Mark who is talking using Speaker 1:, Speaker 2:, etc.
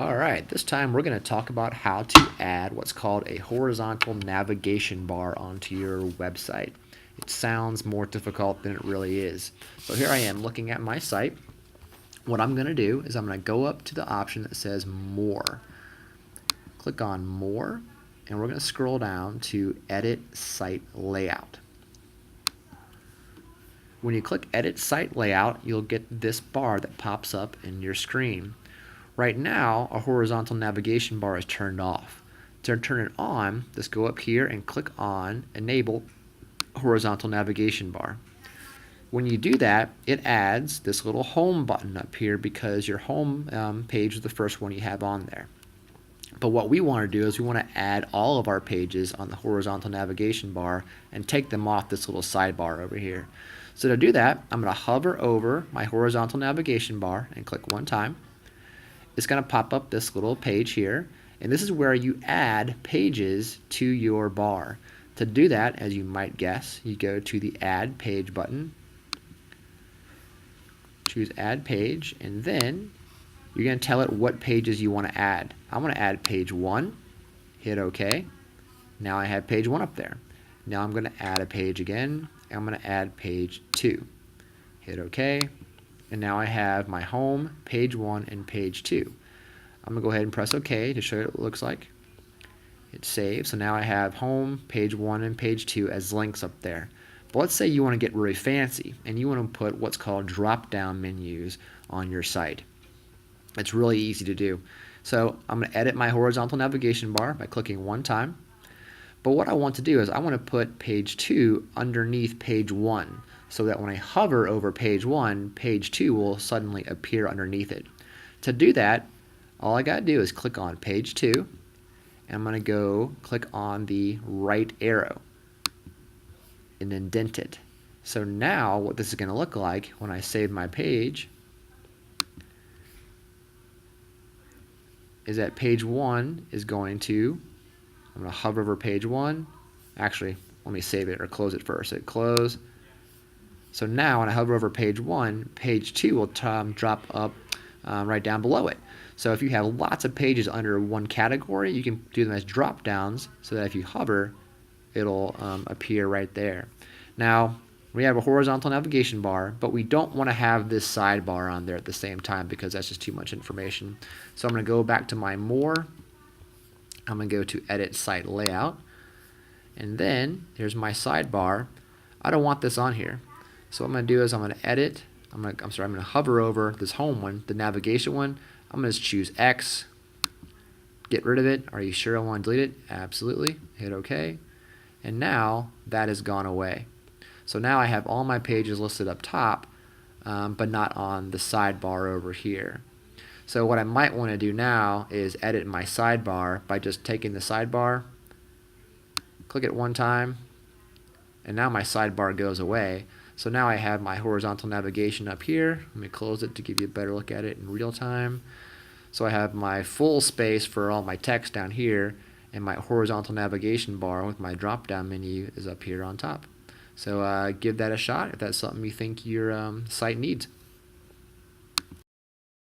Speaker 1: Alright, this time we're going to talk about how to add what's called a horizontal navigation bar onto your website. It sounds more difficult than it really is. So here I am looking at my site. What I'm going to do is I'm going to go up to the option that says More. Click on More, and we're going to scroll down to Edit Site Layout. When you click Edit Site Layout, you'll get this bar that pops up in your screen. Right now, a horizontal navigation bar is turned off. To turn it on, just go up here and click on Enable Horizontal Navigation Bar. When you do that, it adds this little home button up here because your home page is the first one you have on there. But what we want to do is we want to add all of our pages on the horizontal navigation bar and take them off this little sidebar over here. So to do that, I'm going to hover over my horizontal navigation bar and click one time. It's going to pop up this little page here, and this is where you add pages to your bar. To do that, as you might guess, you go to the Add Page button, choose Add Page, and then you're going to tell it what pages you want to add. I'm going to add page 1, hit OK. Now I have page 1 up there. Now I'm going to add a page again, and I'm going to add page 2. Hit OK. And now I have my home, page 1, and page 2. I'm going to go ahead and press OK to show you what it looks like. It saves. So now I have home, page 1, and page 2 as links up there. But let's say you want to get really fancy and you want to put what's called drop-down menus on your site. It's really easy to do. So I'm going to edit my horizontal navigation bar by clicking one time. But what I want to do is I want to put page 2 underneath page 1 so that when I hover over page 1, page 2 will suddenly appear underneath it. To do that, all I got to do is click on page 2, and I'm going to go click on the right arrow and indent it. So now what this is going to look like when I save my page is that page 1 is going to, I'm going to hover over page 1. Actually, let me save it or close it first. Hit close. So now when I hover over page 1, page 2 will drop up right down below it. So if you have lots of pages under one category, you can do them as drop downs so that if you hover, it'll appear right there. Now, we have a horizontal navigation bar, but we don't want to have this sidebar on there at the same time because that's just too much information. So I'm going to go back to my More. I'm going to go to Edit Site Layout, and then here's my sidebar. I don't want this on here. So what I'm going to do is I'm going to edit. I'm going to hover over this home one, the navigation one. I'm going to choose X. Get rid of it. Are you sure I want to delete it? Absolutely. Hit OK. And now that has gone away. So now I have all my pages listed up top, but not on the sidebar over here. So what I might want to do now is edit my sidebar by just taking the sidebar, click it one time, and now my sidebar goes away. So now I have my horizontal navigation up here. Let me close it to give you a better look at it in real time. So I have my full space for all my text down here, and my horizontal navigation bar with my drop-down menu is up here on top. So give that a shot if that's something you think your site needs.